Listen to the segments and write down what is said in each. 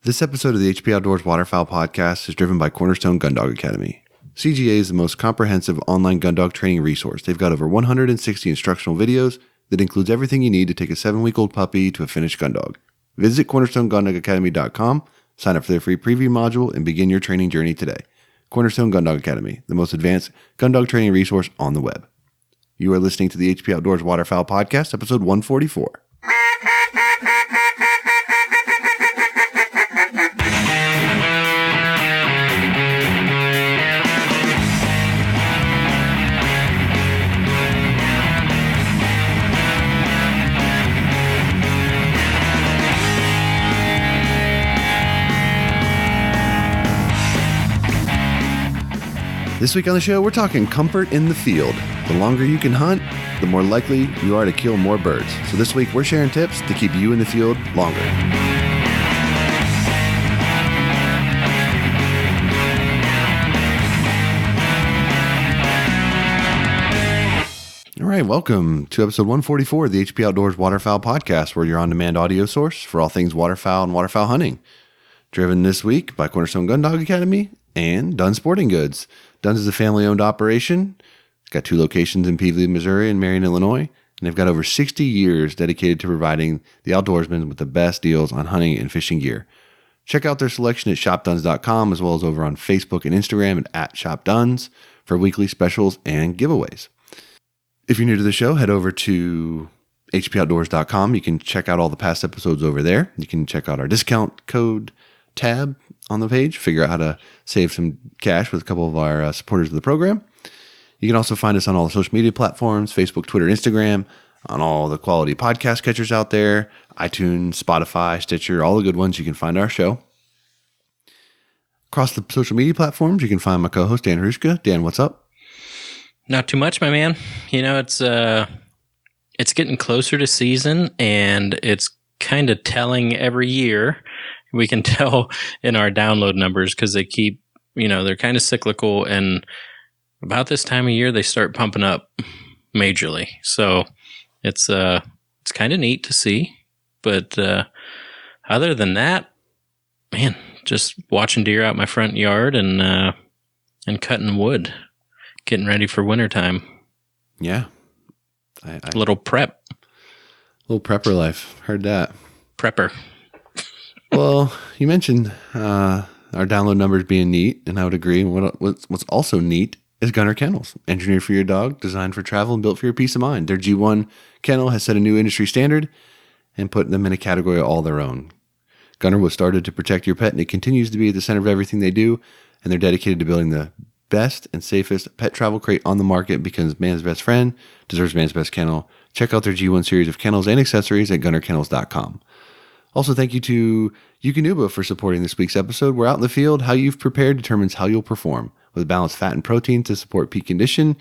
This episode of the HP Outdoors Waterfowl Podcast is driven by Cornerstone Gun Dog Academy. CGA is the most comprehensive online gun dog training resource. They've got over 160 instructional videos that includes everything you need to take a 7-week-old puppy to a finished gun dog. Visit cornerstonegundogacademy.com, sign up for their free preview module, and begin your training journey today. Cornerstone Gun Dog Academy, the most advanced gun dog training resource on the web. You are listening to the HP Outdoors Waterfowl Podcast, episode 144. This week on the show, we're talking comfort in the field. The longer you can hunt, the more likely you are to kill more birds. So this week, we're sharing tips to keep you in the field longer. All right, welcome to episode 144 of the HP Outdoors Waterfowl Podcast, where your on-demand audio source for all things waterfowl and waterfowl hunting. Driven this week by Cornerstone Gun Dog Academy and Dunn Sporting Goods. Dunn's is a family-owned operation. It's got 2 locations in Peevely, Missouri and Marion, Illinois, and they've got over 60 years dedicated to providing the outdoorsmen with the best deals on hunting and fishing gear. Check out their selection at shopduns.com, as well as over on Facebook and Instagram at @shopduns for weekly specials and giveaways. If you're new to the show, head over to hpoutdoors.com. You can check out all the past episodes over there. You can check out our discount code tab on the page, figure out how to save some cash with a couple of our supporters of the program. You can also find us on all the social media platforms, Facebook, Twitter, Instagram, on all the quality podcast catchers out there, iTunes, Spotify, Stitcher, all the good ones. You can find our show. Across the social media platforms, you can find my co-host, Dan Harushka. Dan, what's up? Not too much, my man. You know, it's getting closer to season, and it's kind of telling every year. We can tell in our download numbers because they keep, they're kind of cyclical, and about this time of year they start pumping up majorly. So it's kind of neat to see. But other than that, man, just watching deer out my front yard and cutting wood, getting ready for wintertime. Yeah, a little prep, little prepper life. Heard that. Prepper. Well, you mentioned our download numbers being neat, and I would agree. What's also neat is Gunner Kennels, engineered for your dog, designed for travel, and built for your peace of mind. Their G1 kennel has set a new industry standard and put them in a category all their own. Gunner was started to protect your pet, and it continues to be at the center of everything they do, and they're dedicated to building the best and safest pet travel crate on the market because man's best friend deserves man's best kennel. Check out their G1 series of kennels and accessories at gunnerkennels.com. Also, thank you to Eukanuba for supporting this week's episode. We're out in the field. How you've prepared determines how you'll perform. With balanced fat and protein to support peak condition,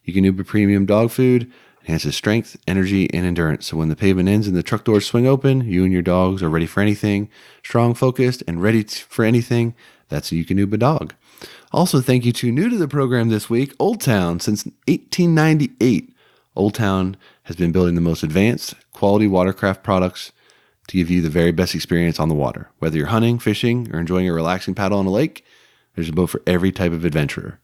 Eukanuba premium dog food enhances strength, energy, and endurance. So when the pavement ends and the truck doors swing open, you and your dogs are ready for anything. Strong, focused, and ready for anything. That's a Eukanuba dog. Also, thank you to new to the program this week, Old Town. Since 1898, Old Town has been building the most advanced, quality watercraft products to give you the very best experience on the water. Whether you're hunting, fishing, or enjoying a relaxing paddle on a lake, there's a boat for every type of adventurer.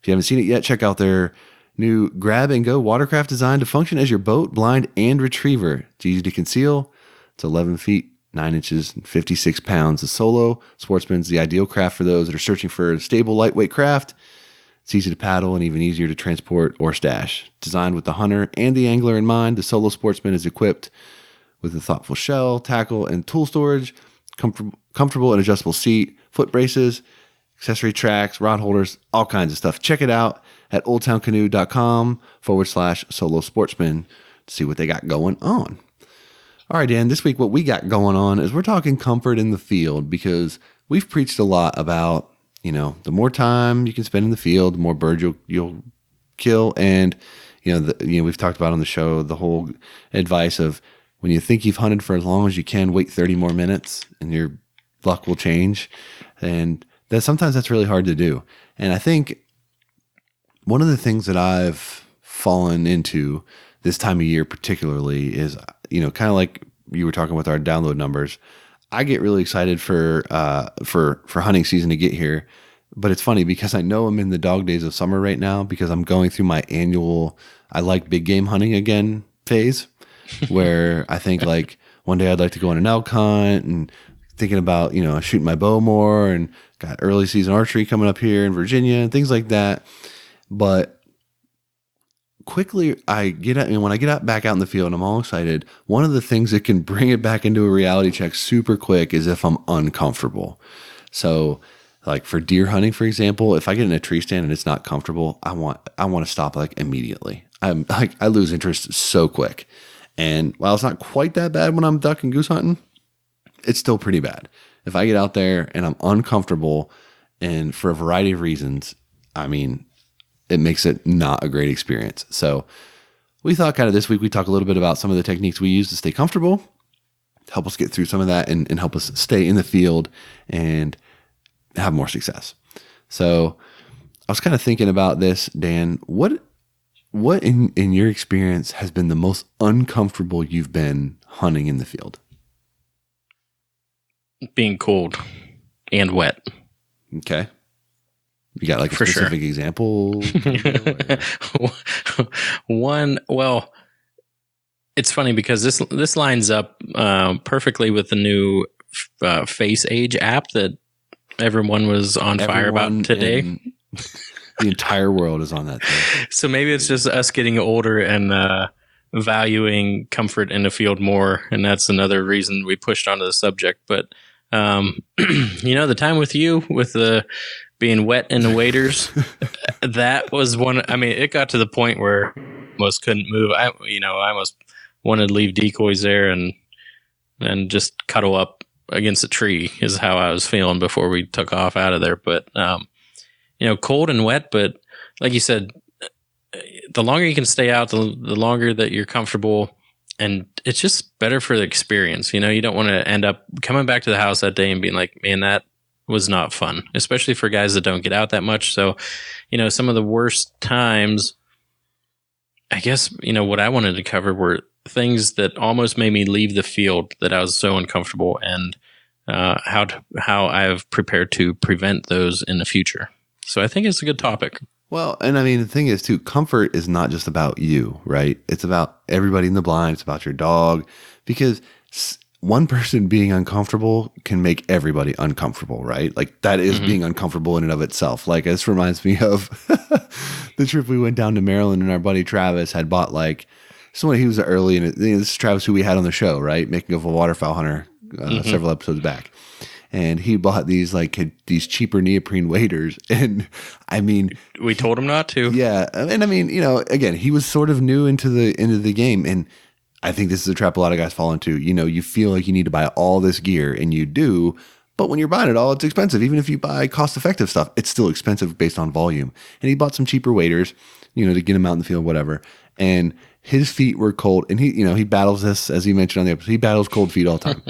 If you haven't seen it yet, check out their new grab-and-go watercraft designed to function as your boat, blind, and retriever. It's easy to conceal. It's 11 feet, 9 inches, and 56 pounds. The Solo Sportsman's the ideal craft for those that are searching for a stable, lightweight craft. It's easy to paddle and even easier to transport or stash. Designed with the hunter and the angler in mind, the Solo Sportsman is equipped with a thoughtful shell, tackle, and tool storage, comfortable and adjustable seat, foot braces, accessory tracks, rod holders, all kinds of stuff. Check it out at oldtowncanoe.com/Solo Sportsman to see what they got going on. All right, Dan, this week what we got going on is we're talking comfort in the field because we've preached a lot about, the more time you can spend in the field, the more birds you'll kill. And, we've talked about on the show the whole advice of when you think you've hunted for as long as you can, wait 30 more minutes and your luck will change. And sometimes that's really hard to do. And I think one of the things that I've fallen into this time of year particularly is, kind of like you were talking with our download numbers, I get really excited for hunting season to get here. But it's funny because I know I'm in the dog days of summer right now because I'm going through my annual I like big game hunting again phase where I think like one day I'd like to go on an elk hunt and thinking about, shooting my bow more and got early season archery coming up here in Virginia and things like that. But quickly I get out, and when I get out back out in the field, I'm all excited. One of the things that can bring it back into a reality check super quick is if I'm uncomfortable. So like for deer hunting, for example, if I get in a tree stand and it's not comfortable, I want to stop like immediately. I'm like, I lose interest so quick. And while it's not quite that bad when I'm duck and goose hunting, it's still pretty bad. If I get out there and I'm uncomfortable and for a variety of reasons, I mean, it makes it not a great experience. So we thought kind of this week, we talk a little bit about some of the techniques we use to stay comfortable, help us get through some of that and help us stay in the field and have more success. So I was kind of thinking about this, Dan, what in your experience has been the most uncomfortable you've been hunting in the field? Being cold and wet. Okay. You got like a specific example? One, well, it's funny because this lines up perfectly with the new Face Age app that everyone was on fire about today. The entire world is on that thing. So maybe it's just us getting older and valuing comfort in the field more, and that's another reason we pushed onto the subject. But the time with you with the being wet in the waders, that was one. I mean, it got to the point where almost couldn't move. I almost wanted to leave decoys there and just cuddle up against a tree is how I was feeling before we took off out of there. But cold and wet. But like you said, the longer you can stay out, the longer that you're comfortable. And it's just better for the experience. You don't want to end up coming back to the house that day and being like, man, that was not fun, especially for guys that don't get out that much. So, some of the worst times, I guess, what I wanted to cover were things that almost made me leave the field that I was so uncomfortable and how I've prepared to prevent those in the future. So I think it's a good topic. Well, and I mean, the thing is too, comfort is not just about you, right? It's about everybody in the blind. It's about your dog, because one person being uncomfortable can make everybody uncomfortable, right? Like that is being uncomfortable in and of itself. Like this reminds me of the trip we went down to Maryland, and our buddy Travis had bought he was early, and this is Travis who we had on the show, right? Making of a waterfowl hunter several episodes back. And he bought these cheaper neoprene waders. And I mean, we told him not to. Yeah. And I mean, again, he was sort of new into the game. And I think this is a trap a lot of guys fall into. You feel like you need to buy all this gear, and you do. But when you're buying it all, it's expensive. Even if you buy cost-effective stuff, it's still expensive based on volume. And he bought some cheaper waders, to get him out in the field, whatever. And his feet were cold. And he battles this, as he mentioned on the episode. He battles cold feet all the time.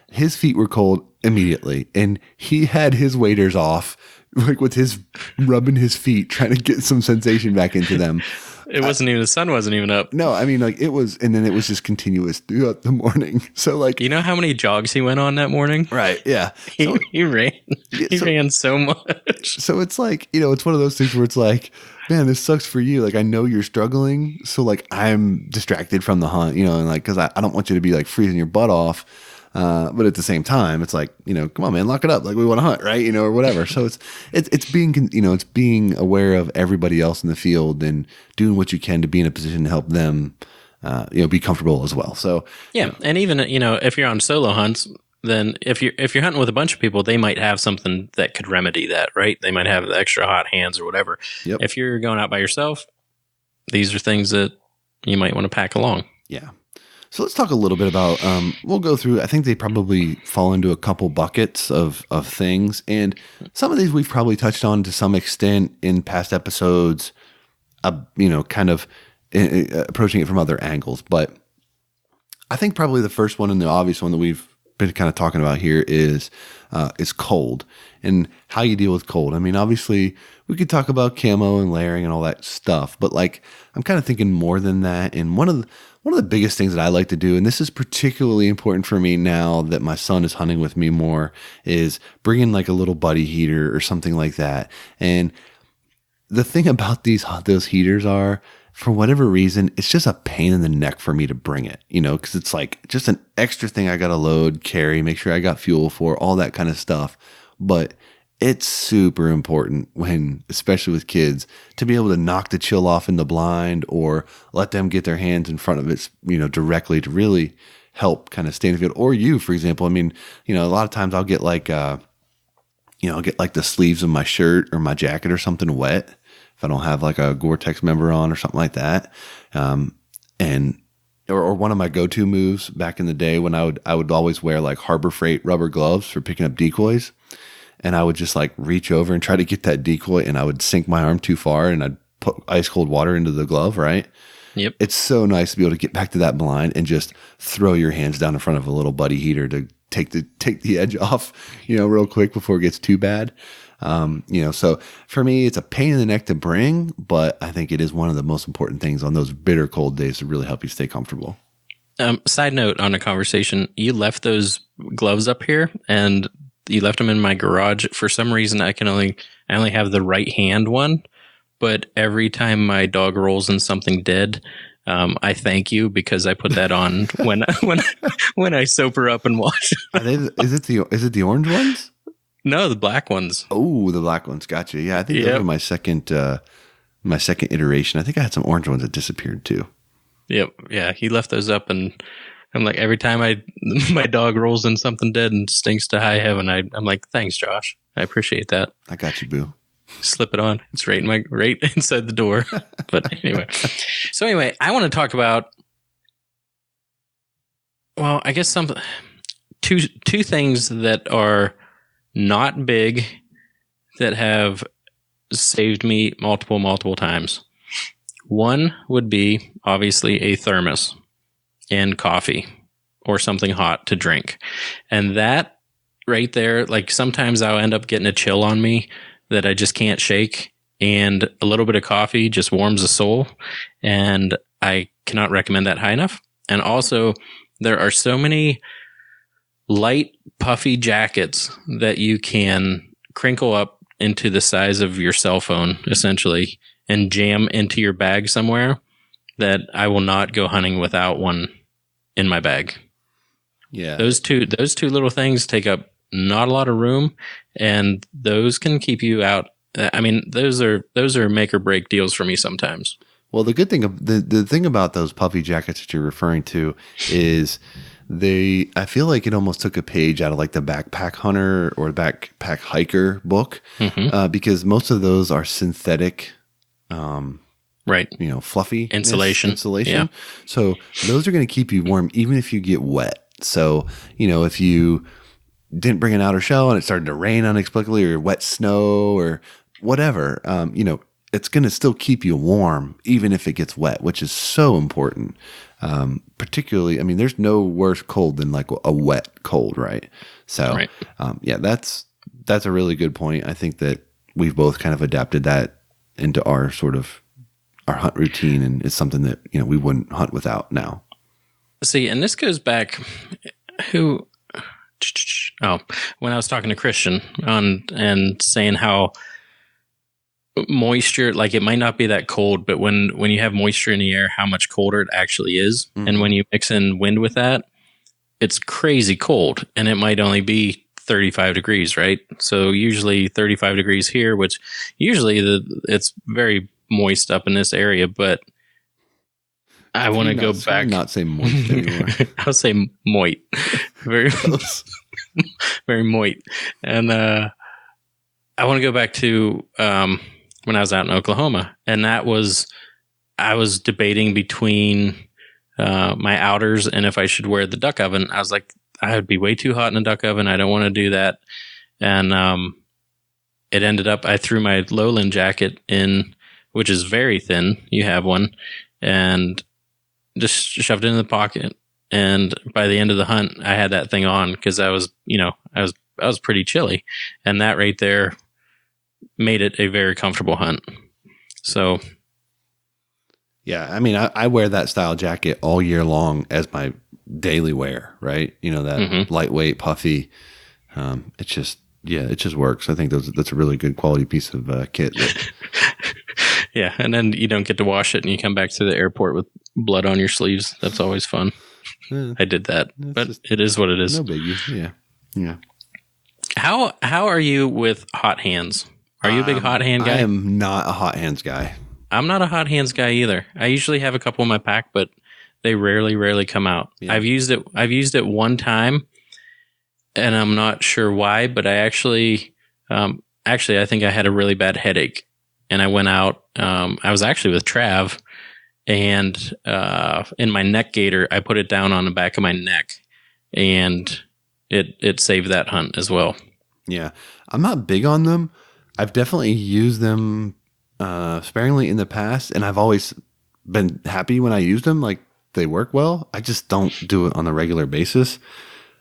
His feet were cold immediately. And he had his waders off, like with his rubbing his feet, trying to get some sensation back into them. It wasn't even, the sun wasn't even up. No, I mean, it was, and then it was just continuous throughout the morning. So you know how many jogs he went on that morning? Right. Yeah. He ran. He ran so much. So it's it's one of those things where it's like, man, this sucks for you. Like, I know you're struggling. So I'm distracted from the hunt, and cause I don't want you to be freezing your butt off. But at the same time, it's come on, man, lock it up. We want to hunt, right? Or whatever. So it's being, it's being aware of everybody else in the field and doing what you can to be in a position to help them, be comfortable as well. So, yeah. And even, if you're on solo hunts, then if you're hunting with a bunch of people, they might have something that could remedy that, right? They might have the extra hot hands or whatever. Yep. If you're going out by yourself, these are things that you might want to pack along. Yeah. So let's talk a little bit about, we'll go through, I think they probably fall into a couple buckets of things. And some of these we've probably touched on to some extent in past episodes, kind of approaching it from other angles. But I think probably the first one and the obvious one that we've been kind of talking about here is cold and how you deal with cold. I mean, obviously we could talk about camo and layering and all that stuff, but I'm kind of thinking more than that. And one One of the biggest things that I like to do, and this is particularly important for me now that my son is hunting with me more, is bring in like a little buddy heater or something like that. And the thing about those heaters are, for whatever reason, it's just a pain in the neck for me to bring it, because it's like just an extra thing I got to load, carry, make sure I got fuel for, all that kind of stuff. But it's super important especially with kids, to be able to knock the chill off in the blind or let them get their hands in front of it, directly to really help kind of stay in the field. Or you, for example, I mean, a lot of times I'll get like, I'll get like the sleeves of my shirt or my jacket or something wet if I don't have like a Gore-Tex member on or something like that. Or one of my go-to moves back in the day when I would always wear like Harbor Freight rubber gloves for picking up decoys. And I would just like reach over and try to get that decoy, and I would sink my arm too far and I'd put ice cold water into the glove, right? Yep. It's so nice to be able to get back to that blind and just throw your hands down in front of a little buddy heater to take the edge off, real quick before it gets too bad. So for me, it's a pain in the neck to bring, but I think it is one of the most important things on those bitter cold days to really help you stay comfortable. Side note on a conversation, you left those gloves up here and you left them in my garage. For some reason, I only have the right hand one, but every time my dog rolls in something dead, I thank you because I put that on when I soap her up and wash. Is it the orange ones? No, the black ones. Oh, the black ones. Gotcha. Yeah, I think those were my second iteration. I think I had some orange ones that disappeared too. Yep. Yeah, he left those up, and I'm like, every time my dog rolls in something dead and stinks to high heaven, I'm like, thanks, Josh. I appreciate that. I got you, boo. Slip it on. It's right inside the door. But anyway. So anyway, I want to talk about, well, I guess two things that are not big that have saved me multiple times. One would be obviously a thermos and coffee or something hot to drink. And that right there, like sometimes I'll end up getting a chill on me that I just can't shake. And a little bit of coffee just warms the soul. And I cannot recommend that high enough. And also, there are so many light, puffy jackets that you can crinkle up into the size of your cell phone, essentially, and jam into your bag somewhere, that I will not go hunting without one in my bag. Yeah. Those two little things take up not a lot of room, and those can keep you out. I mean, those are make or break deals for me sometimes. Well, the good thing the thing about those puffy jackets that you're referring to is I feel like it almost took a page out of like the backpack hunter or backpack hiker book, because most of those are synthetic, right? Fluffy insulation. Yeah. So those are going to keep you warm even if you get wet. So if you didn't bring an outer shell and it started to rain unexplicably, or wet snow or whatever, it's going to still keep you warm even if it gets wet, which is so important. Particularly, I mean, there's no worse cold than like a wet cold, right? So, right. That's a really good point. I think that we've both kind of adapted that into our hunt routine, and it's something that we wouldn't hunt without now. See, and this goes back when I was talking to Christian and saying how moisture, like it might not be that cold, but when you have moisture in the air, how much colder it actually is. Mm-hmm. And when you mix in wind with that, it's crazy cold, and it might only be 35 degrees, right? So usually 35 degrees here, which usually it's very moist up in this area, but I want to go back. Not say moist anymore. I'll say moit. Very close. Very moit. And I want to go back to when I was out in Oklahoma, and I was debating between my outers and if I should wear the duck oven. I was like, I would be way too hot in a duck oven. I don't want to do that. And it ended up, I threw my lowland jacket in, which is very thin. You have one, and just shoved it in the pocket. And by the end of the hunt, I had that thing on because I was pretty chilly, and that right there made it a very comfortable hunt. So Yeah, I mean, I wear that style jacket all year long as my daily wear, right? You know, that lightweight, puffy. It just, yeah, it just works. I think that's a really good quality piece of kit. Yeah, and then you don't get to wash it, and you come back to the airport with blood on your sleeves. That's always fun. I did that, but it is what it is. No biggie. Yeah, yeah. How are you with hot hands? Are you a big hot hand guy? I am not a hot hands guy. I'm not a hot hands guy either. I usually have a couple in my pack, but they rarely come out. Yeah. I've used it one time, and I'm not sure why, but I actually I think I had a really bad headache, and I went out. I was actually with Trav, and in my neck gaiter, I put it down on the back of my neck, and it saved that hunt as well. Yeah, I'm not big on them. I've definitely used them sparingly in the past, and I've always been happy when I used them. Like, they work well. I just don't do it on a regular basis.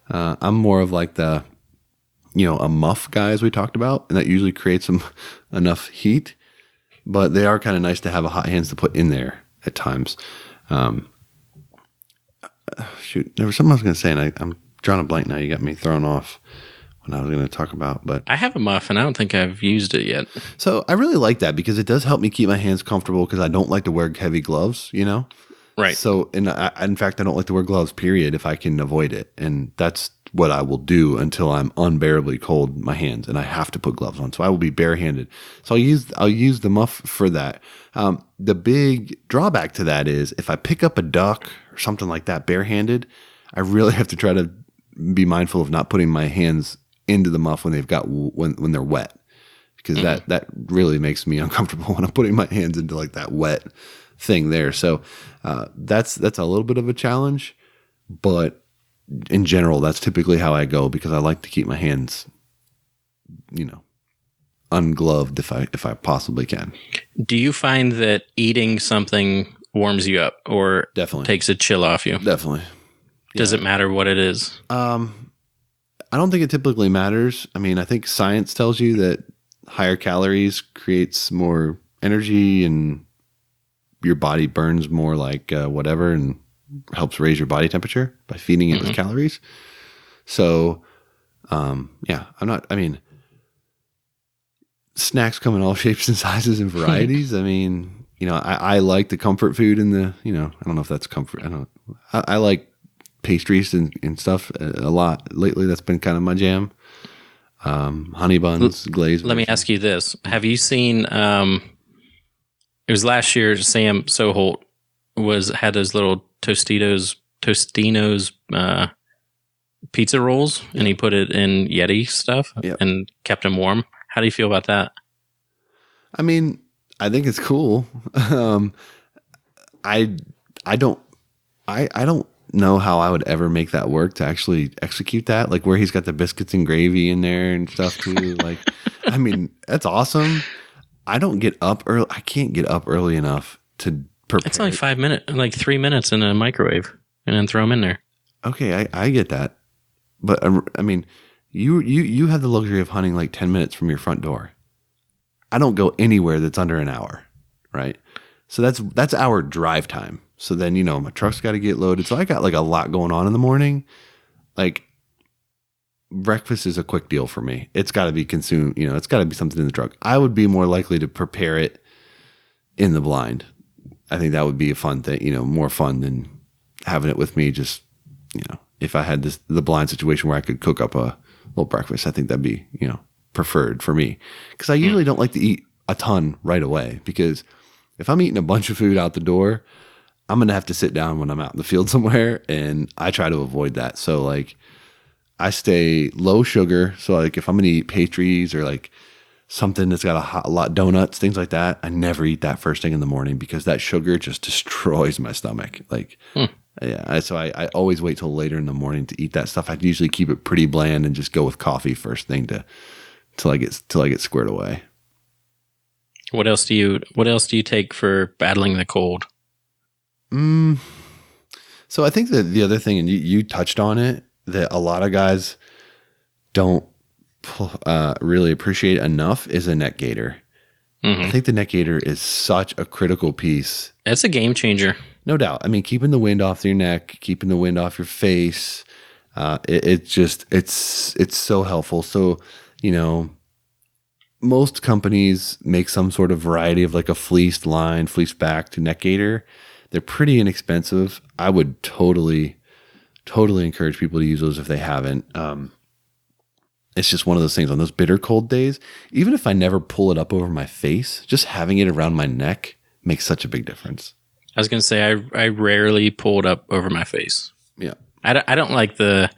I'm more of like a muff guy, as we talked about, and that usually creates enough heat. But they are kind of nice to have a hot hands to put in there at times. Shoot, there was something I was going to say, and I'm drawing a blank now. You got me thrown off when I was going to talk about. But I have a muff, and I don't think I've used it yet. So I really like that because it does help me keep my hands comfortable because I don't like to wear heavy gloves, you know? Right. So, in fact, I don't like to wear gloves, period, if I can avoid it. And that's what I will do until I'm unbearably cold in my hands and I have to put gloves on. So I will be barehanded. So I'll use the muff for that. The big drawback to that is if I pick up a duck or something like that barehanded, I really have to try to be mindful of not putting my hands into the muff when when they're wet, because that really makes me uncomfortable when I'm putting my hands into like that wet thing there. So that's a little bit of a challenge, but in general, that's typically how I go because I like to keep my hands, ungloved if I possibly can. Do you find that eating something warms you up or definitely takes a chill off you? Definitely. Does it matter what it is? I don't think it typically matters. I mean, I think science tells you that higher calories creates more energy and your body burns more like whatever and helps raise your body temperature by feeding it with calories. So, snacks come in all shapes and sizes and varieties. I mean, I like the comfort food and I don't know if that's comfort. I like pastries and stuff a lot lately. That's been kind of my jam. Honey buns, glazed. Let me ask you this. Have you seen, it was last year, Sam Soholt had those little Tostino's pizza rolls, and he put it in Yeti stuff and kept them warm. How do you feel about that? I mean, I think it's cool. I don't know how I would ever make that work to actually execute that. Like where he's got the biscuits and gravy in there and stuff too. Like, I mean, that's awesome. I don't get up early. I can't get up early enough to prepare. It's only 5 minutes, like 3 minutes in a microwave, and then throw them in there. Okay, I get that, but I mean, you have the luxury of hunting like 10 minutes from your front door. I don't go anywhere that's under an hour, right? So that's our drive time. So then my truck's got to get loaded. So I got like a lot going on in the morning. Like breakfast is a quick deal for me. It's got to be consumed. It's got to be something in the truck. I would be more likely to prepare it in the blind. I think that would be a fun thing. More fun than having it with me. Just if I had the blind situation where I could cook up a little breakfast, I think that'd be preferred for me. Because I usually don't like to eat a ton right away. Because if I'm eating a bunch of food out the door, I'm going to have to sit down when I'm out in the field somewhere, and I try to avoid that. So like I stay low sugar. So like if I'm going to eat pastries or like something that's got a lot donuts, things like that, I never eat that first thing in the morning because that sugar just destroys my stomach. Like, yeah. So I always wait till later in the morning to eat that stuff. I usually keep it pretty bland and just go with coffee first thing till I get squared away. What else do you take for battling the cold? So I think that the other thing, and you touched on it, that a lot of guys don't really appreciate enough is a neck gaiter. I think the neck gaiter is such a critical piece. It's a game changer. No doubt. I mean, keeping the wind off your neck, keeping the wind off your face, it's so helpful. So, most companies make some sort of variety of like a fleeced line, fleeced back to neck gaiter. They're pretty inexpensive. I would totally encourage people to use those if they haven't. It's just one of those things on those bitter cold days. Even if I never pull it up over my face, just having it around my neck makes such a big difference. I was going to say, I rarely pull it up over my face. Yeah. I don't like the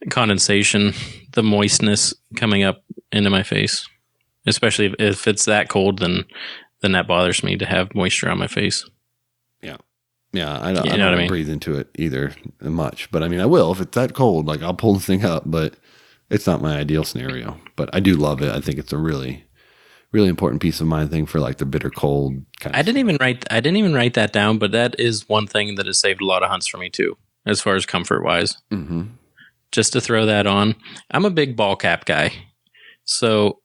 condensation, the moistness coming up into my face, especially if it's that cold, then that bothers me to have moisture on my face. Yeah. Yeah. I don't breathe into it either much, but I mean, I will, if it's that cold, like I'll pull the thing up, but it's not my ideal scenario, but I do love it. I think it's a really, really important piece of mind thing for like the bitter cold kind of I didn't even write that down, but that is one thing that has saved a lot of hunts for me too, as far as comfort wise. Mm-hmm. Just to throw that on. I'm a big ball cap guy. So,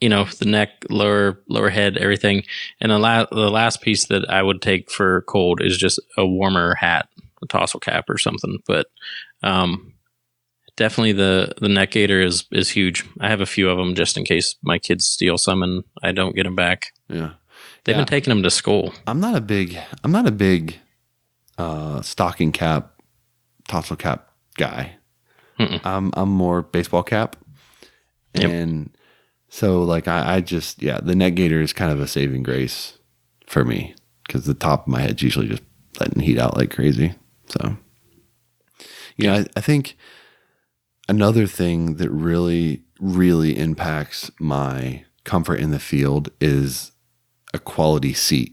the neck, lower head, everything. And the last piece that I would take for cold is just a warmer hat, a tassel cap or something. But, definitely the neck gaiter is huge. I have a few of them just in case my kids steal some and I don't get them back. Yeah. They've been taking them to school. I'm not a big stocking cap, tassel cap guy. I'm more baseball cap. And so like I just, the neck gaiter is kind of a saving grace for me because the top of my head's usually just letting heat out like crazy. So, I think another thing that really, really impacts my comfort in the field is a quality seat.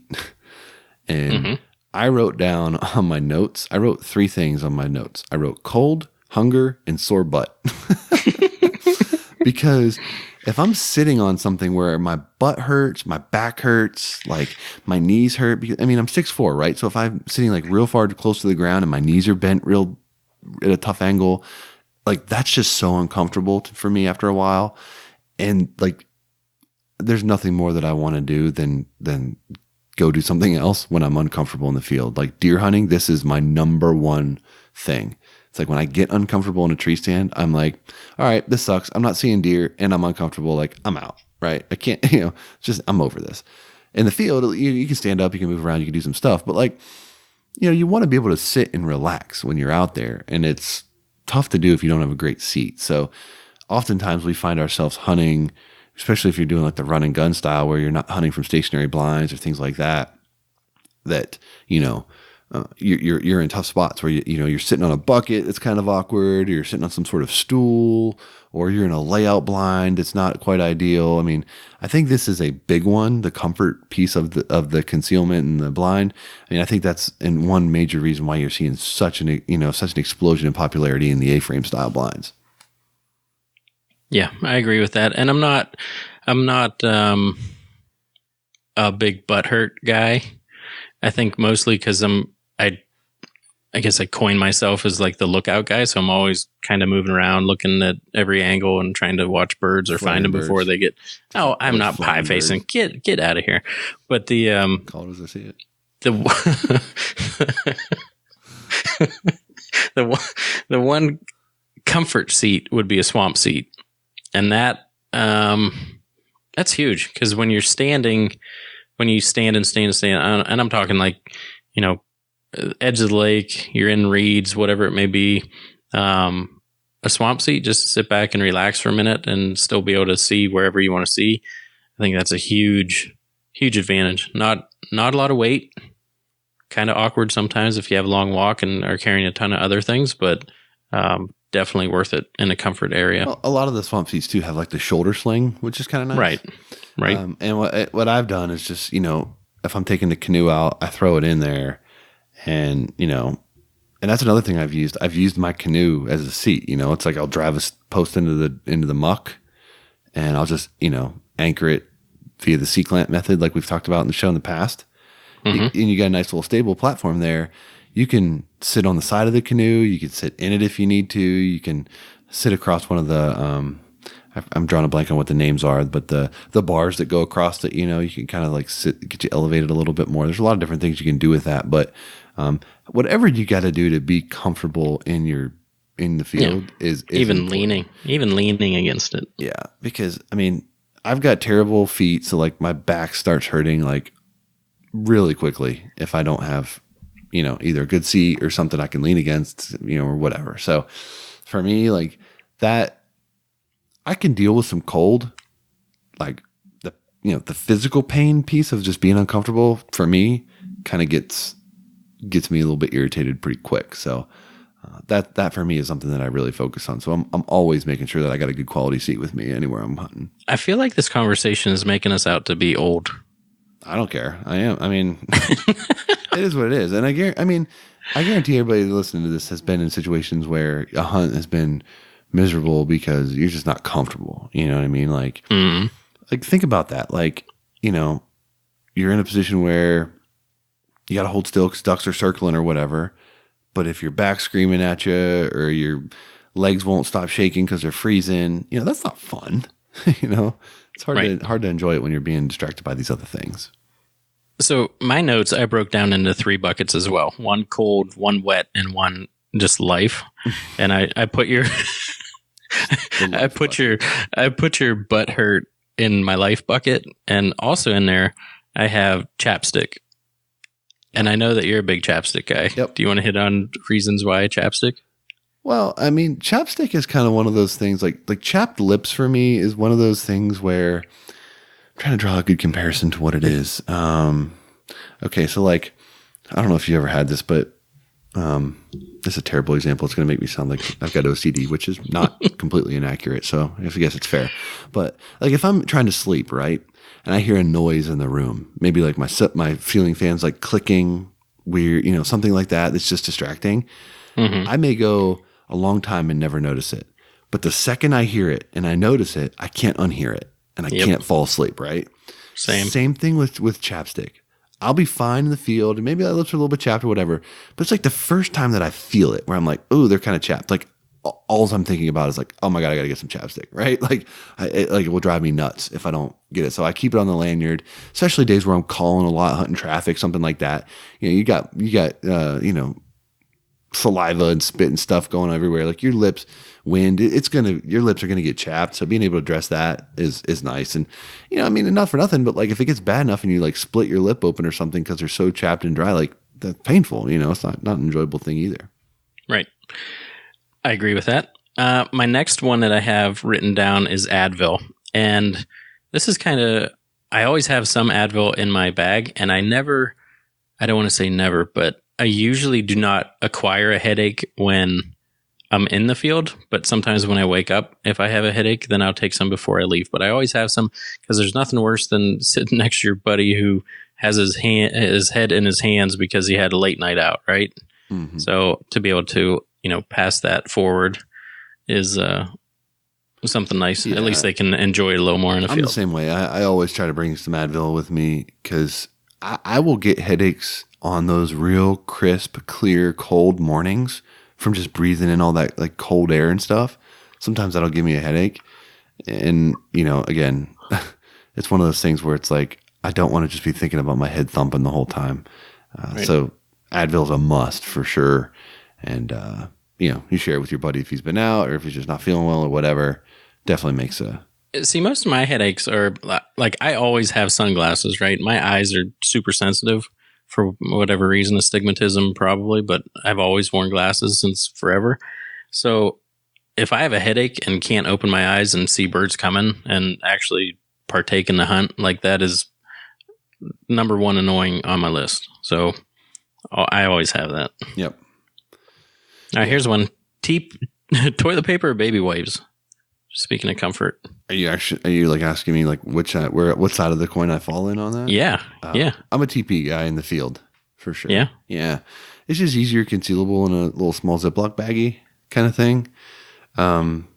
And I wrote down on my notes, I wrote 3 things on my notes. I wrote cold, hunger, and sore butt. Because if I'm sitting on something where my butt hurts, my back hurts, like my knees hurt, because I'm 6'4", right? So if I'm sitting like real far close to the ground and my knees are bent real at a tough angle, like that's just so uncomfortable for me after a while. And like, there's nothing more that I want to do than go do something else when I'm uncomfortable in the field. Like deer hunting, this is my number one thing. It's like when I get uncomfortable in a tree stand, I'm like, all right, this sucks. I'm not seeing deer and I'm uncomfortable. Like I'm out, right? I can't, I'm over this. In the field, you can stand up, you can move around, you can do some stuff, but like, you want to be able to sit and relax when you're out there, and it's tough to do if you don't have a great seat. So oftentimes we find ourselves hunting, especially if you're doing like the run and gun style where you're not hunting from stationary blinds or things like that, you're in tough spots where you're sitting on a bucket that's kind of awkward, or you're sitting on some sort of stool, or you're in a layout blind that's not quite ideal. I mean, I think this is a big one, the comfort piece of the concealment and the blind. I mean, I think that's one major reason why you're seeing such an explosion in popularity in the A-frame style blinds. Yeah, I agree with that. And I'm not a big butt hurt guy. I think mostly because I guess I coined myself as like the lookout guy. So I'm always kind of moving around, looking at every angle and trying to watch birds or find them before they get, I'm not pie facing. Get out of here. But the, call it as I see it. The one comfort seat would be a swamp seat. And that's huge. Cause when you stand and I'm talking like, edge of the lake, you're in reeds, whatever it may be, a swamp seat, just to sit back and relax for a minute and still be able to see wherever you want to see. I think that's a huge advantage. Not a lot of weight, kind of awkward sometimes if you have a long walk and are carrying a ton of other things, but definitely worth it in a comfort area. Well, a lot of the swamp seats too have like the shoulder sling, which is kind of nice. Right. And what I've done is just, if I'm taking the canoe out, I throw it in there. And, and that's another thing I've used. I've used my canoe as a seat. It's like I'll drive a post into the muck, and I'll just, anchor it via the C-clamp method like we've talked about in the show in the past. Mm-hmm. And you got a nice little stable platform there. You can sit on the side of the canoe. You can sit in it if you need to. You can sit across one of the, I'm drawing a blank on what the names are, but the bars that go across that, you can kind of like get you elevated a little bit more. There's a lot of different things you can do with that, but whatever you got to do to be comfortable in the field is even important. leaning against it. Yeah, because I mean, I've got terrible feet, so like my back starts hurting like really quickly if I don't have, either a good seat or something I can lean against, or whatever. So for me, like that, I can deal with some cold, like the physical pain piece of just being uncomfortable for me kind of gets me a little bit irritated pretty quick. So that for me is something that I really focus on. So I'm always making sure that I got a good quality seat with me anywhere I'm hunting. I feel like this conversation is making us out to be old. I don't care. I am. I mean, it is what it is. And I guarantee everybody listening to this has been in situations where a hunt has been miserable because you're just not comfortable. You know what I mean? Like, like think about that. Like, you're in a position where you got to hold still because ducks are circling or whatever. But if your back's screaming at you or your legs won't stop shaking because they're freezing, that's not fun. It's hard to enjoy it when you're being distracted by these other things. So my notes, I broke down into 3 buckets as well. 1 cold, 1 wet, and 1 just life. And I put your I put your butt hurt in my life bucket, and also in there I have Chapstick. And I know that you're a big Chapstick guy. Yep. Do you want to hit on reasons why Chapstick? Well, I mean, Chapstick is kind of one of those things like chapped lips for me is one of those things where I'm trying to draw a good comparison to what it is. Okay, so like, I don't know if you ever had this, but this is a terrible example. It's going to make me sound like I've got OCD, which is not completely inaccurate. So I guess it's fair. But like if I'm trying to sleep, right, and I hear a noise in the room, maybe like my ceiling fan's like clicking weird, something like that that's just distracting. Mm-hmm. I may go a long time and never notice it. But the second I hear it and I notice it, I can't unhear it and I can't fall asleep, right? Same thing with Chapstick. I'll be fine in the field and maybe my lips are a little bit chapped or whatever. But it's like the first time that I feel it where I'm like, oh, they're kind of chapped. Like all I'm thinking about is like, oh my God, I got to get some Chapstick, right? Like, it will drive me nuts if I don't get it. So I keep it on the lanyard, especially days where I'm calling a lot, hunting traffic, something like that. You got saliva and spit and stuff going everywhere. Like your lips, wind, your lips are gonna get chapped. So being able to address that is nice. And not for nothing, but like if it gets bad enough and you like split your lip open or something because they're so chapped and dry, like that's painful. It's not an enjoyable thing either. Right. I agree with that. My next one that I have written down is Advil, and this is I always have some Advil in my bag, and I don't want to say never, but I usually do not acquire a headache when I'm in the field, but sometimes when I wake up, if I have a headache, then I'll take some before I leave. But I always have some because there's nothing worse than sitting next to your buddy who has his head in his hands because he had a late night out, right? Mm-hmm. So to be able to, pass that forward is something nice. Yeah. At least they can enjoy it a little more in the field. I'm the same way. I always try to bring some Advil with me because I will get headaches on those real crisp, clear, cold mornings from just breathing in all that like cold air and stuff. Sometimes that'll give me a headache. And, again, it's one of those things where it's like, I don't want to just be thinking about my head thumping the whole time. Right. So Advil's a must for sure. And, you share it with your buddy if he's been out or if he's just not feeling well or whatever. Definitely makes See, most of my headaches are like I always have sunglasses, right? My eyes are super sensitive for whatever reason, astigmatism probably, but I've always worn glasses since forever. So if I have a headache and can't open my eyes and see birds coming and actually partake in the hunt, like that is number 1 annoying on my list. So I always have that. Yep. All right, here's one. Toilet paper or baby wipes? Speaking of comfort. Are you like asking me like what side of the coin I fall in on that? Yeah. Yeah. I'm a TP guy in the field for sure. Yeah. Yeah. It's just easier concealable in a little small Ziploc baggie kind of thing. I'm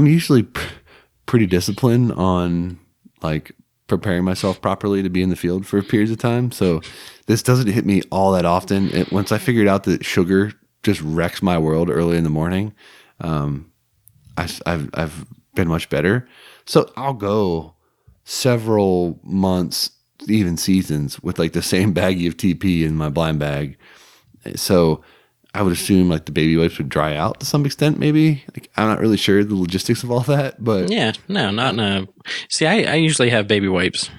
usually pretty disciplined on like preparing myself properly to be in the field for periods of time. So this doesn't hit me all that often. Once I figured out that sugar just wrecks my world early in the morning, I've been much better. So I'll go several months, even seasons, with like the same baggie of TP in my blind bag. So I would assume like the baby wipes would dry out to some extent, maybe. Like, I'm not really sure the logistics of all that, but Yeah, no, not in a. See, I usually have baby wipes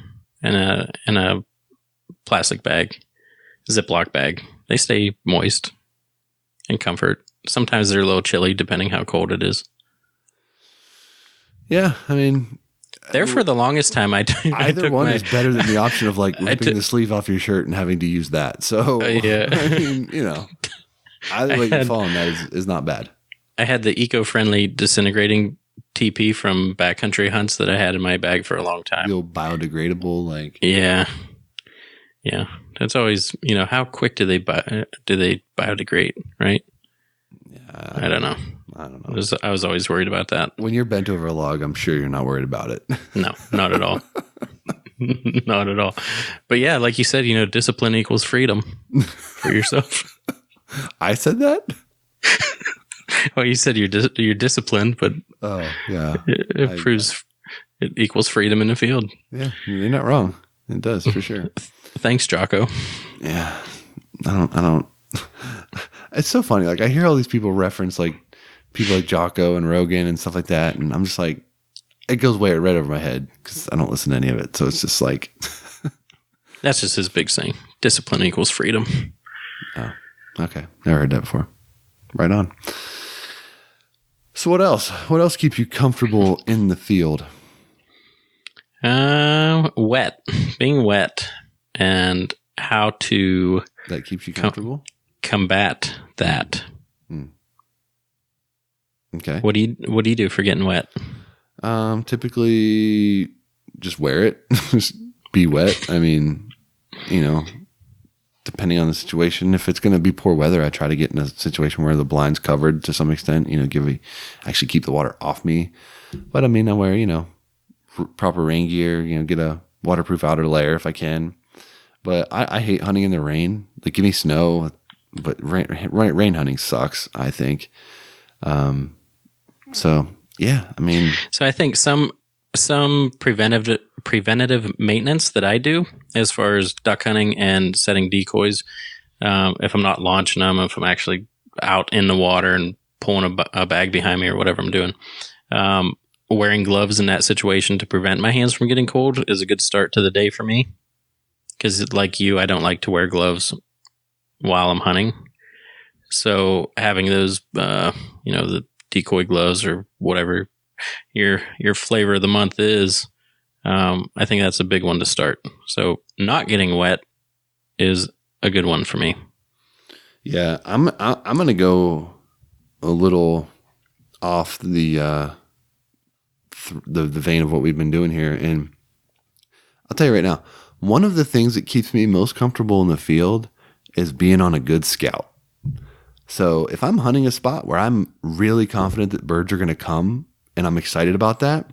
in a plastic bag, Ziploc bag. They stay moist and comfort. Sometimes they're a little chilly depending how cold it is. yeah, I mean, There for the longest time, either one is better than the option of like ripping the sleeve off your shirt and having to use that. So yeah. I mean, you know, either way you fall on that is not bad. I had the eco-friendly disintegrating TP from backcountry hunts that I had in my bag for a long time. The old biodegradable, like yeah. That's always, how quick do they biodegrade, right? Yeah, I don't know. I was always worried about that. When you're bent over a log, I'm sure you're not worried about it. No, not at all. Not at all. But yeah, like you said, discipline equals freedom for yourself. I said that? Well, you said you're disciplined, but oh yeah, it proves it equals freedom in the field. Yeah, you're not wrong. It does for sure. Thanks, Jocko. Yeah, I don't. It's so funny. Like I hear all these people reference like people like Jocko and Rogan and stuff like that, and I'm just like, it goes way right over my head because I don't listen to any of it. So it's just like, that's just his big saying: discipline equals freedom. Oh, okay. Never heard that before. Right on. So what else? What else keeps you comfortable in the field? Wet, being wet, and how to that keeps you comfortable. Combat that. Okay. What do you do for getting wet? Typically just wear it. Just be wet. I mean, depending on the situation, if it's going to be poor weather, I try to get in a situation where the blind's covered to some extent, actually keep the water off me. But I mean, I wear, proper rain gear, get a waterproof outer layer if I can. But I hate hunting in the rain. Like, give me snow, but rain hunting sucks, I think. So yeah, I mean. So I think some preventative maintenance that I do as far as duck hunting and setting decoys. If I'm not launching them, if I'm actually out in the water and pulling a bag behind me or whatever I'm doing, wearing gloves in that situation to prevent my hands from getting cold is a good start to the day for me. Because like you, I don't like to wear gloves while I'm hunting. So having those, the decoy gloves or whatever your flavor of the month is, I think that's a big one to start. So not getting wet is a good one for me. Yeah, I'm going to go a little off the vein of what we've been doing here, and I'll tell you right now, one of the things that keeps me most comfortable in the field is being on a good scout. So if I'm hunting a spot where I'm really confident that birds are going to come and I'm excited about that,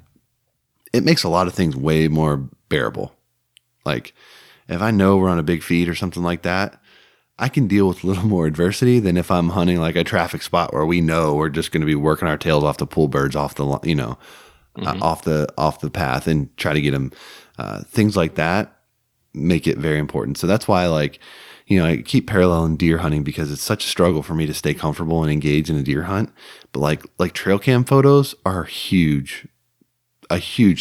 it makes a lot of things way more bearable. Like if I know we're on a big feed or something like that, I can deal with a little more adversity than if I'm hunting like a traffic spot where we know we're just going to be working our tails off to pull birds off the, off the path and try to get them. Things like that make it very important. So that's why I keep paralleling deer hunting because it's such a struggle for me to stay comfortable and engage in a deer hunt. But like trail cam photos are a huge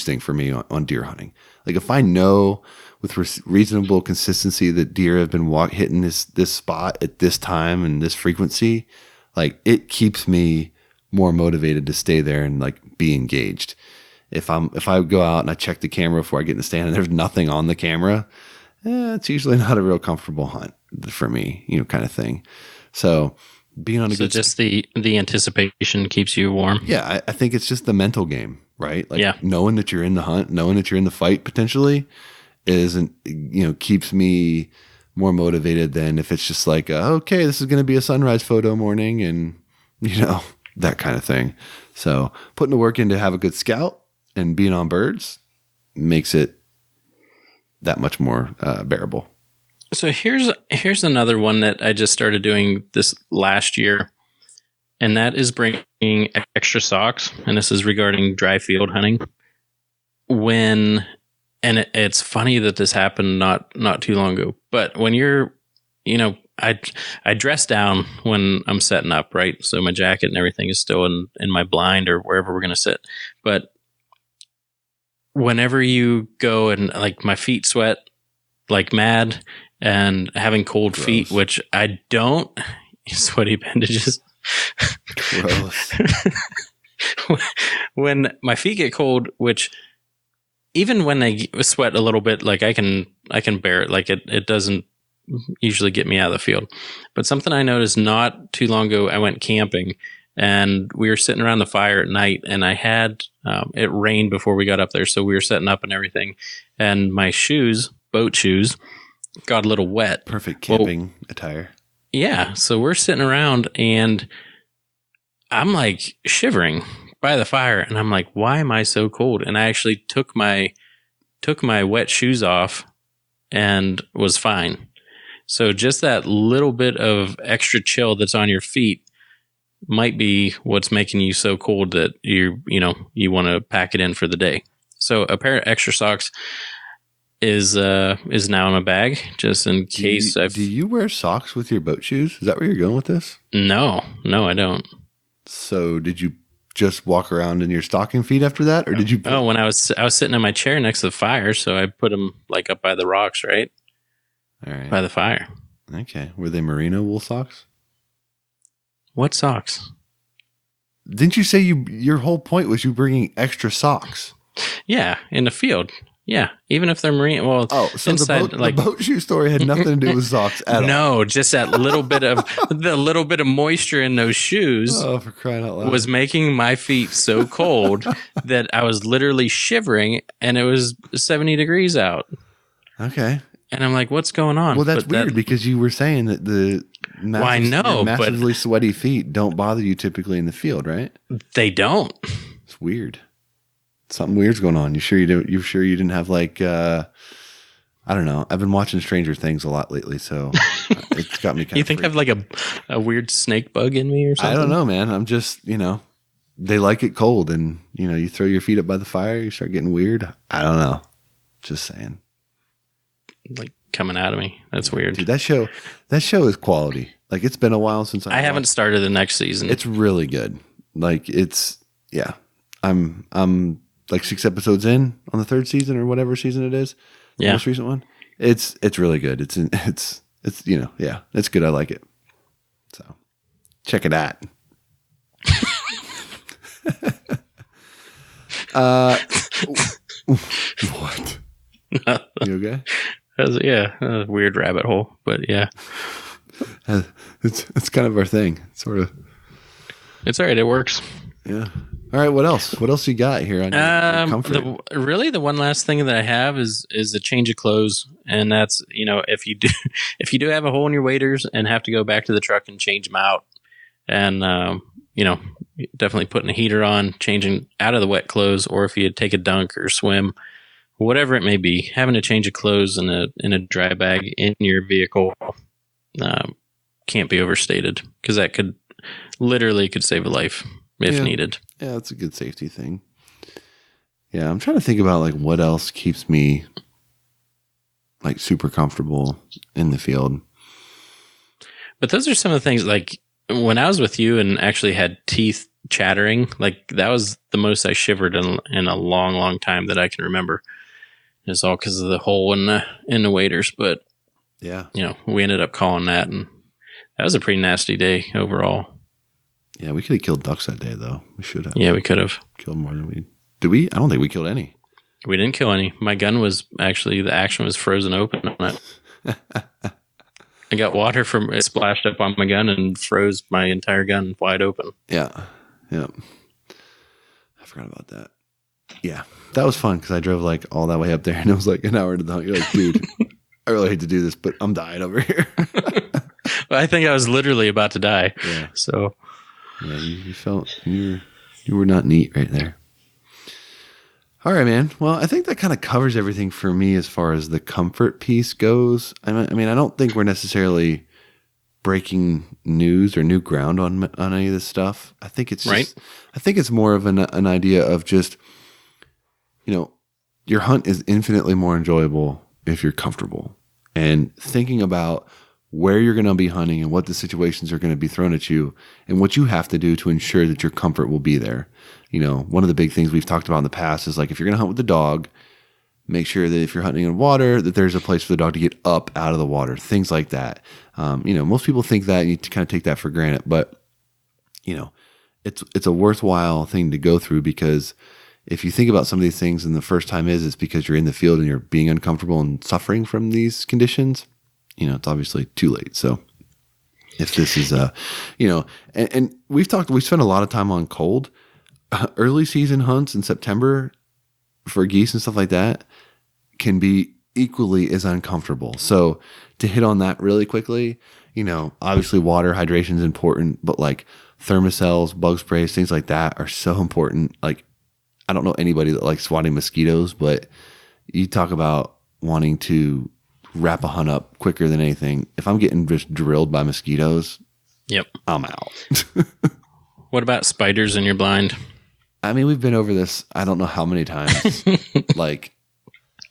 thing for me on deer hunting. Like if I know with reasonable consistency that deer have been hitting this spot at this time and this frequency, like it keeps me more motivated to stay there and like be engaged. If I go out and I check the camera before I get in the stand and there's nothing on the camera, it's usually not a real comfortable hunt for me, kind of thing. So being on just the anticipation keeps you warm. Yeah, I think it's just the mental game, right? Like knowing that you're in the hunt, knowing that you're in the fight potentially keeps me more motivated than if it's just like, okay, this is going to be a sunrise photo morning and, that kind of thing. So putting the work in to have a good scout and being on birds makes it that much more bearable. So here's another one that I just started doing this last year, and that is bringing extra socks. And this is regarding dry field hunting. It's funny that this happened not too long ago, but when you're, I dress down when I'm setting up, right? So my jacket and everything is still in my blind or wherever we're going to sit. But whenever you go and like my feet sweat like mad and having cold Gross. feet, which I don't, sweaty bandages. Gross. When my feet get cold, which even when they sweat a little bit, like I can bear it. Like it doesn't usually get me out of the field. But something I noticed not too long ago, I went camping and we were sitting around the fire at night, and I had it rained before we got up there, so we were setting up and everything, and my shoes, boat shoes, got a little wet. Perfect camping attire. Yeah, so we're sitting around and I'm like shivering by the fire, and I'm like, why am I so cold? And I actually took my wet shoes off and was fine. So just that little bit of extra chill that's on your feet might be what's making you so cold that you want to pack it in for the day. So a pair of extra socks is now in my bag just in case. Do you wear socks with your boat shoes? Is that where you're going with this? No, I don't. So did you just walk around in your stocking feet after that, or did you? When I was sitting in my chair next to the fire, so I put them like up by the rocks, right? All right. By the fire. Okay. Were they merino wool socks? What socks? Didn't you say your whole point was you bringing extra socks? Yeah, in the field. Yeah, even if they're marine. Well, so inside, the boat shoe story had nothing to do with socks at all. No, just that little bit of moisture in those shoes. Oh, for crying out loud! Was making my feet so cold that I was literally shivering, and it was 70 degrees out. Okay, and I'm like, "What's going on?" Well, that's weird because you were saying that the massively sweaty feet don't bother you typically in the field, right? They don't. It's weird. Something weird's going on. You sure you don't? You sure you didn't have like I don't know. I've been watching Stranger Things a lot lately, so it's got me kind of. You think I have like a weird snake bug in me or something? I don't know, man. I'm just they like it cold, and you throw your feet up by the fire, you start getting weird. I don't know. Just saying. Like coming out of me. That's weird. Dude, that show is quality. Like it's been a while since I haven't started the next season. It's really good. Like yeah. I'm like 6 episodes in on the 3rd season or whatever season it is. The most recent one. It's really good. It's it's good. I like it. So check it out. What? You okay? A weird rabbit hole, but yeah. It's kind of our thing, sort of. It's all right. It works. Yeah. All right. What else? What else you got here on your comfort? The one last thing that I have is a change of clothes, and that's if you do have a hole in your waders and have to go back to the truck and change them out, and definitely putting a heater on, changing out of the wet clothes, or if you take a dunk or swim, whatever it may be, having a change of clothes in a dry bag in your vehicle can't be overstated, because that could save a life if needed. Yeah, that's a good safety thing. Yeah, I'm trying to think about like what else keeps me like super comfortable in the field. But those are some of the things, like when I was with you and actually had teeth chattering, like that was the most I shivered in a long, long time that I can remember. It's all because of the hole in the waders. But yeah, we ended up calling that, and that was a pretty nasty day overall. Yeah, we could have killed ducks that day, though. We should have. Yeah, we could have killed more than we did. We? I don't think we killed any. We didn't kill any. My gun was actually, the action was frozen open on it. I got water from it splashed up on my gun and froze my entire gun wide open. Yeah. I forgot about that. Yeah, that was fun because I drove like all that way up there, and it was like an hour into the hunt. You're like, dude, I really hate to do this, but I'm dying over here. Well, I think I was literally about to die. Yeah. So. Yeah, you felt you were not neat right there. All right, man. Well, I think that kind of covers everything for me as far as the comfort piece goes. I mean, I don't think we're necessarily breaking news or new ground on any of this stuff. I think it's Right. just, I think it's more of an idea of just, you know, your hunt is infinitely more enjoyable if you're comfortable, and thinking about where you're going to be hunting and what the situations are going to be thrown at you and what you have to do to ensure that your comfort will be there. One of the big things we've talked about in the past is like, if you're going to hunt with the dog, make sure that if you're hunting in water, that there's a place for the dog to get up out of the water, things like that. Most people think that, and you kind of take that for granted, but it's a worthwhile thing to go through, because if you think about some of these things and the first time it's because you're in the field and you're being uncomfortable and suffering from these conditions, it's obviously too late. So if this is, and we spent a lot of time on cold early season hunts in September for geese and stuff like that can be equally as uncomfortable. So to hit on that really quickly, obviously water hydration is important, but like thermocells, bug sprays, things like that are so important. Like, I don't know anybody that likes swatting mosquitoes, but you talk about wanting to wrap a hunt up quicker than anything. If I'm getting just drilled by mosquitoes, Yep. I'm out. What about spiders in your blind? I mean, we've been over this I don't know how many times. Like,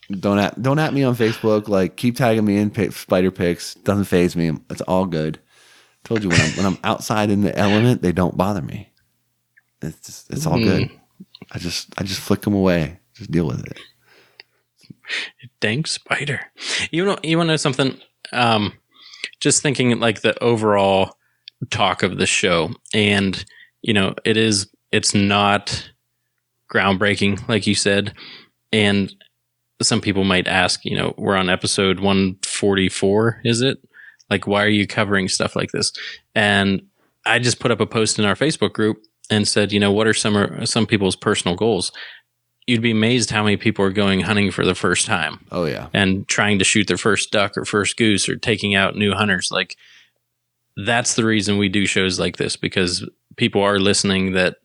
don't at me on Facebook. Like, keep tagging me in spider pics. Doesn't faze me. It's all good. Told you, when I'm outside in the element, they don't bother me. It's all good. I just flick them away. Just deal with it. Dang spider. You want to know something? Just thinking like the overall talk of the show, and it's not groundbreaking, like you said. And some people might ask, we're on episode 144, is it? Like, why are you covering stuff like this? And I just put up a post in our Facebook group and said, what are some people's personal goals? You'd be amazed how many people are going hunting for the first time. Oh, yeah. And trying to shoot their first duck or first goose or taking out new hunters. Like, that's the reason we do shows like this, because people are listening that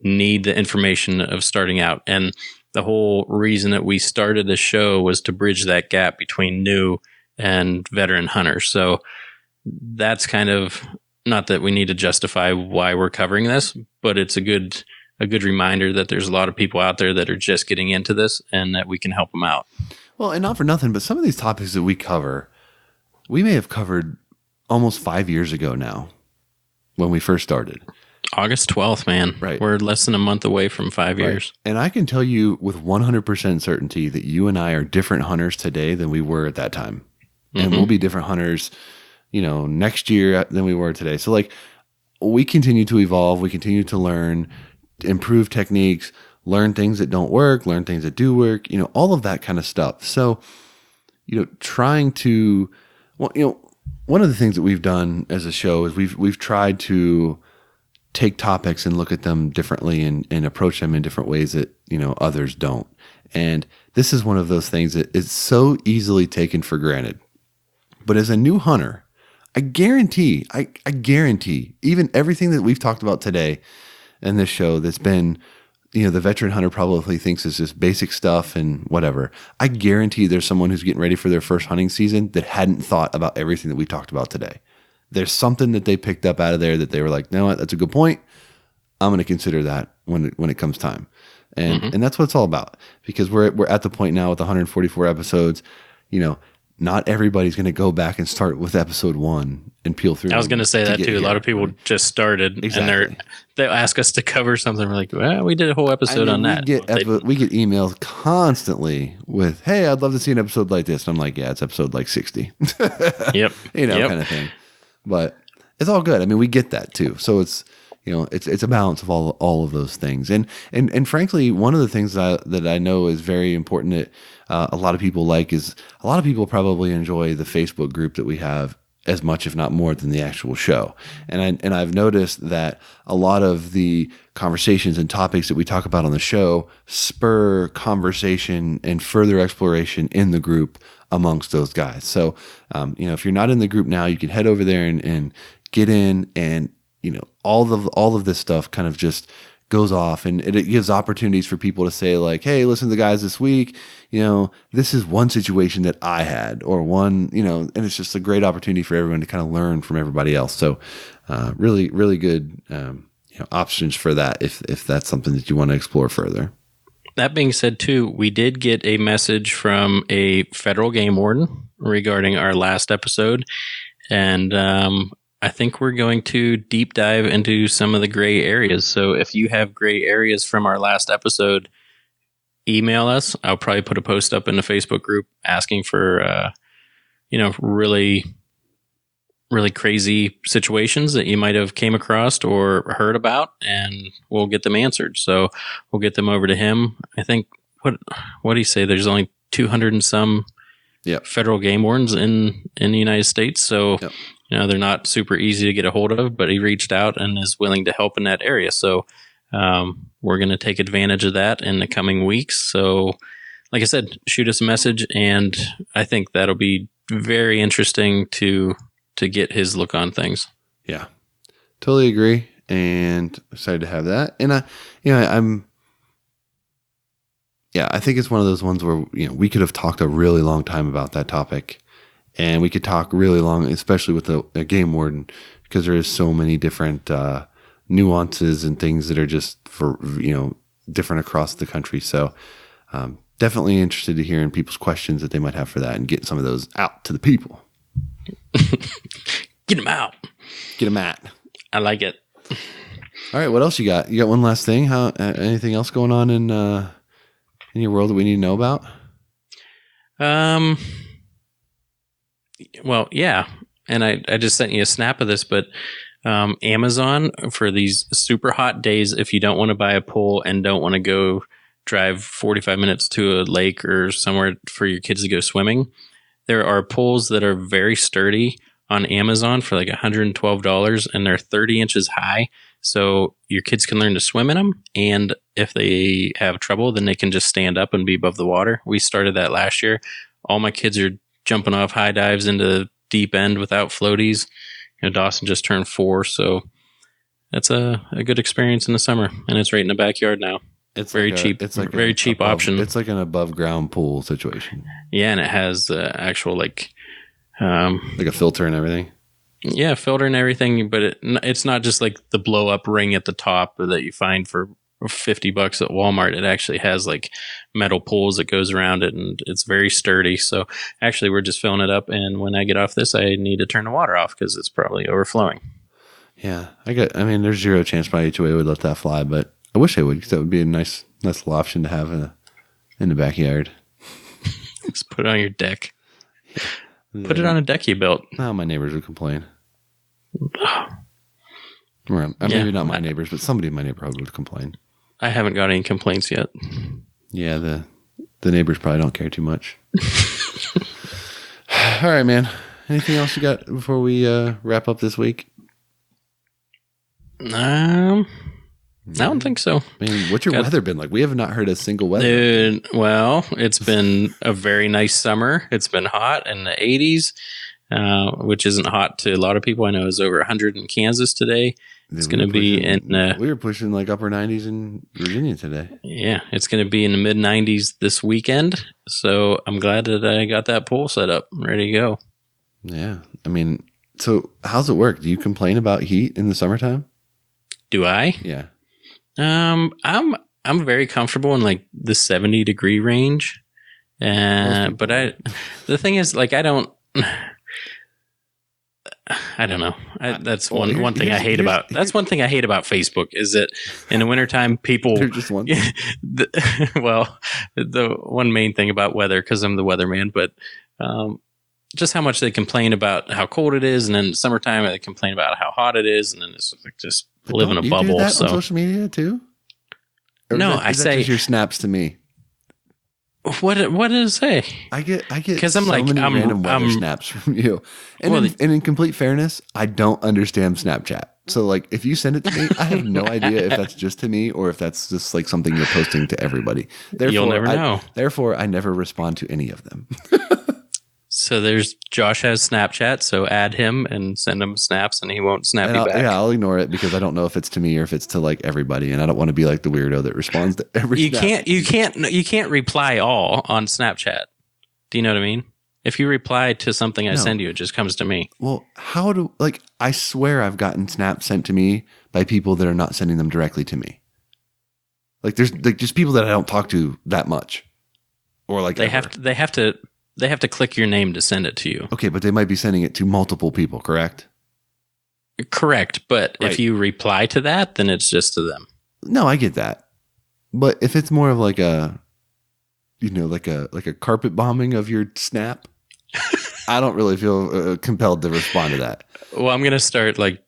need the information of starting out. And the whole reason that we started this show was to bridge that gap between new and veteran hunters. So that's kind of, not that we need to justify why we're covering this, but it's a good reminder that there's a lot of people out there that are just getting into this and that we can help them out. Well, and not for nothing, but some of these topics that we cover, we may have covered almost 5 years ago now when we first started. August 12th, man. Right. We're less than a month away from 5 years. And I can tell you with 100% certainty that you and I are different hunters today than we were at that time. And we'll be different hunters, next year than we were today. So like, we continue to evolve. We continue to learn, improve techniques, learn things that don't work, learn things that do work, all of that kind of stuff. So, trying to, one of the things that we've done as a show is we've tried to take topics and look at them differently and approach them in different ways that, others don't. And this is one of those things that is so easily taken for granted. But as a new hunter, I guarantee, even everything that we've talked about today in this show that's been, the veteran hunter probably thinks is just basic stuff and whatever. I guarantee there's someone who's getting ready for their first hunting season that hadn't thought about everything that we talked about today. There's something that they picked up out of there that they were like, no, that's a good point. I'm going to consider that when it comes time. And that's what it's all about, because we're at the point now with 144 episodes, not everybody's going to go back and start with episode 1 and peel through. I was going to say that too. A lot of people just started and they'll ask us to cover something. We're like, well, we did a whole episode on that. We get emails constantly with, hey, I'd love to see an episode like this. And I'm like, yeah, it's episode like 60. Yep. Kind of thing. But it's all good. I mean, we get that too. So it's, it's a balance of all of those things. And frankly, one of the things that I know is very important that a lot of people like is a lot of people probably enjoy the Facebook group that we have as much, if not more, than the actual show. And I've noticed that a lot of the conversations and topics that we talk about on the show spur conversation and further exploration in the group amongst those guys. So, if you're not in the group now, you can head over there and get in, and all of this stuff kind of just goes off, and it gives opportunities for people to say like, hey, listen to the guys this week, this is one situation that I had, or one, and it's just a great opportunity for everyone to kind of learn from everybody else. So really, really good options for that if that's something that you want to explore further. That being said, too, we did get a message from a federal game warden regarding our last episode, and I think we're going to deep dive into some of the gray areas. So if you have gray areas from our last episode, email us. I'll probably put a post up in the Facebook group asking for, really, really crazy situations that you might have came across or heard about, and we'll get them answered. So we'll get them over to him. I think, what do you say? There's only 200 and some federal game wardens in the United States. So, they're not super easy to get a hold of, but he reached out and is willing to help in that area. So we're going to take advantage of that in the coming weeks. So like I said, shoot us a message, and I think that'll be very interesting to get his look on things. Yeah, totally agree. And excited to have that. And I think it's one of those ones where, we could have talked a really long time about that topic. And we could talk really long, especially with a game warden, because there is so many different nuances and things that are just for different across the country. So definitely interested to hear in people's questions that they might have for that, and get some of those out to the people. Get them out. Get them out. I like it. All right, what else you got? You got one last thing? Anything else going on in your world that we need to know about? Well, yeah. And I just sent you a snap of this, but Amazon, for these super hot days, if you don't want to buy a pool and don't want to go drive 45 minutes to a lake or somewhere for your kids to go swimming, there are pools that are very sturdy on Amazon for like $112, and they're 30 inches high. So your kids can learn to swim in them. And if they have trouble, then they can just stand up and be above the water. We started that last year. All my kids are jumping off high dives into deep end without floaties. Dawson just turned 4, so that's a good experience in the summer, and it's right in the backyard now. It's very cheap. It's like very cheap option. It's like an above ground pool situation. Yeah, and it has actual like a filter and everything. Yeah, filter and everything, but it's not just like the blow up ring at the top that you find for $50 at Walmart. It actually has like metal pulls that goes around it, and it's very sturdy. So actually we're just filling it up, and when I get off this, I need to turn the water off because it's probably overflowing. Yeah, there's zero chance my HOA would let that fly, but I wish I would, because that would be a nice little option to have in the backyard. Just put it on your deck. Put it on a deck you built. No, my neighbors would complain. Maybe not my neighbors, but somebody in my neighborhood would complain. I haven't got any complaints yet. Yeah, the neighbors probably don't care too much. All right, man. Anything else you got before we wrap up this week? I don't think so. I mean, what's your weather been like? We have not heard a single weather. Dude, well, it's been a very nice summer. It's been hot in the 80s, which isn't hot to a lot of people. I know it's over 100 in Kansas today. It's going to be in... we were pushing like upper 90s in Virginia today. Yeah, it's going to be in the mid 90s this weekend. So I'm glad that I got that pool set up, ready to go. Yeah. I mean, so how's it work? Do you complain about heat in the summertime? Do I? Yeah. I'm very comfortable in like the 70 degree range. But the thing is, like, I don't know. That's one thing I hate about. That's one thing I hate about Facebook, is that in the wintertime, people. They're just one. The one main thing about weather, because I'm the weatherman, but just how much they complain about how cold it is, and then summertime they complain about how hot it is, and then it's like just live in a bubble. Do that on social media too? Or no, I say just your snaps to me. What did it say? I get because I'm random weather snaps from you, and in complete fairness, I don't understand Snapchat. So like, if you send it to me, I have no idea if that's just to me or if that's just like something you're posting to everybody. Therefore, you'll never know. Therefore, I never respond to any of them. So there's Josh has Snapchat, so add him and send him snaps, and he won't snap you back. Yeah, I'll ignore it because I don't know if it's to me or if it's to like everybody, and I don't want to be like the weirdo that responds to every. You can't reply all on Snapchat. Do you know what I mean? If you reply to something I send you, it just comes to me. Well, I swear I've gotten snaps sent to me by people that are not sending them directly to me. Like there's like just people that I don't talk to that much, or like they have to click your name to send it to you. Okay, but they might be sending it to multiple people, correct? Correct, but if you reply to that, then it's just to them. No, I get that. But if it's more of like a, like a carpet bombing of your snap, I don't really feel compelled to respond to that. Well, I'm gonna start like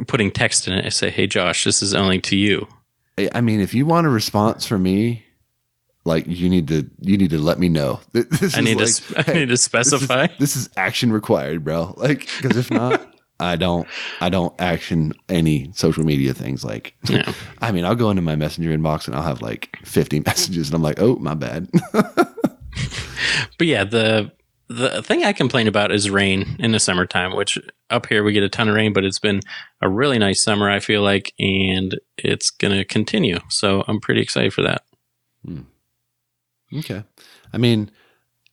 putting text in it. I say, "Hey, Josh, this is only to you." I mean, if you want a response from me, like you need to let me know. I need to specify. This is action required, bro. Like, because if not, I don't action any social media things. Like, I mean, I'll go into my messenger inbox and I'll have like 50 messages, and I'm like, oh, my bad. But yeah, the thing I complain about is rain in the summertime, which up here we get a ton of rain, but it's been a really nice summer, I feel like, and it's going to continue. So I'm pretty excited for that. Okay. I mean,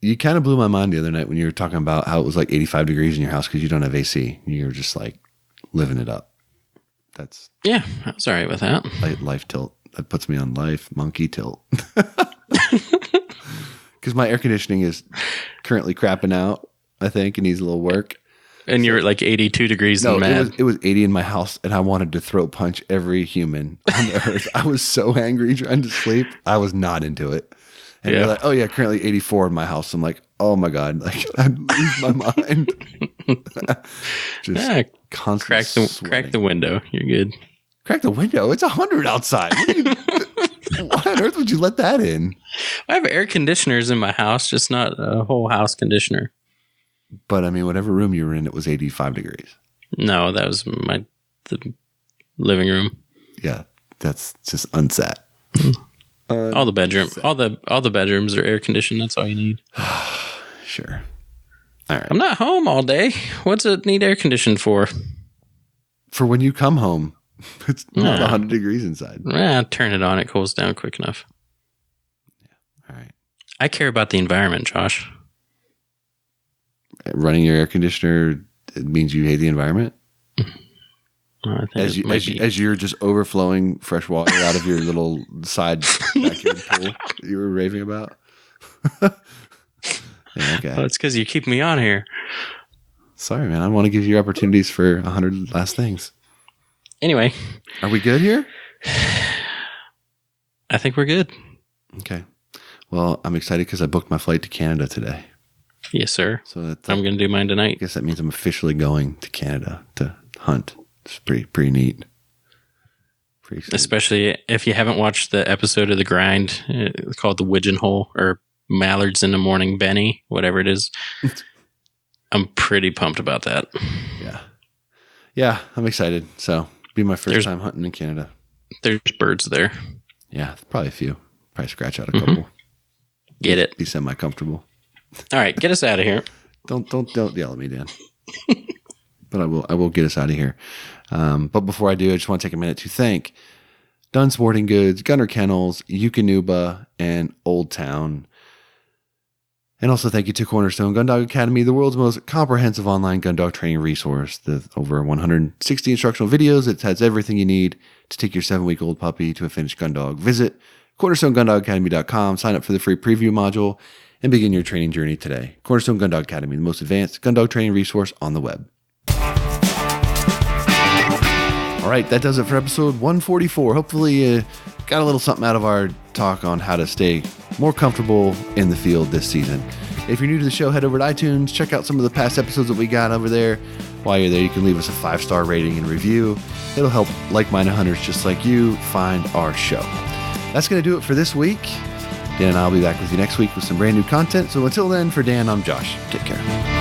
you kind of blew my mind the other night when you were talking about how it was like 85 degrees in your house because you don't have AC. You're just like living it up. Yeah, I was all right with that. Life tilt. That puts me on life monkey tilt. Because my air conditioning is currently crapping out, I think, and needs a little work. And you're at like 82 degrees and mad. It was 80 in my house, and I wanted to throat punch every human on the earth. I was so angry trying to sleep. I was not into it. And you're like, oh yeah, currently 84 in my house. I'm like, oh my God, like I'd lose my mind. Just constant crack the window. You're good. Crack the window. It's 100 outside. Why on earth would you let that in? I have air conditioners in my house, just not a whole house conditioner. But I mean, whatever room you were in, it was 85 degrees. No, that was the living room. Yeah, that's just unsat. All the bedrooms are air conditioned. That's all you need. Sure. All right. I'm not home all day. What's it need air conditioned for? For when you come home. It's not 100 degrees inside. Turn it on. It cools down quick enough. Yeah. All right. I care about the environment, Josh. Running your air conditioner, it means you hate the environment? I think as you're just overflowing fresh water out of your little side backyard pool you were raving about? Yeah, okay. Well, it's because you keep me on here. Sorry, man. I want to give you opportunities for 100 last things. Anyway. Are we good here? I think we're good. Okay. Well, I'm excited because I booked my flight to Canada today. Yes, sir. So I'm going to do mine tonight. I guess that means I'm officially going to Canada to hunt. It's pretty neat. Pretty exciting. Especially if you haven't watched the episode of The Grind called The Widgeon Hole or Mallards in the Morning Benny, whatever it is. I'm pretty pumped about that. Yeah. Yeah, I'm excited. So, be my first time hunting in Canada. There's birds there. Yeah, probably a few. Probably scratch out a couple. Get it. Be semi-comfortable. All right, get us out of here. Don't yell at me, Dan. But I will get us out of here. But before I do, I just want to take a minute to thank Dunn Sporting Goods, Gunner Kennels, Eukanuba, and Old Town. And also thank you to Cornerstone Gun Dog Academy, the world's most comprehensive online gun dog training resource. The over 160 instructional videos. It has everything you need to take your 7-week-old puppy to a finished gun dog. Visit cornerstonegundogacademy.com, sign up for the free preview module, and begin your training journey today. Cornerstone Gun Dog Academy, the most advanced gun dog training resource on the web. All right, that does it for episode 144. Hopefully you got a little something out of our talk on how to stay more comfortable in the field this season. If you're new to the show, head over to iTunes, check out some of the past episodes that we got over there. While you're there, you can leave us a 5-star rating and review. It'll help like-minded hunters just like you find our show. That's going to do it for this week. Dan and I'll be back with you next week with some brand new content. So until then, for Dan, I'm Josh. Take care.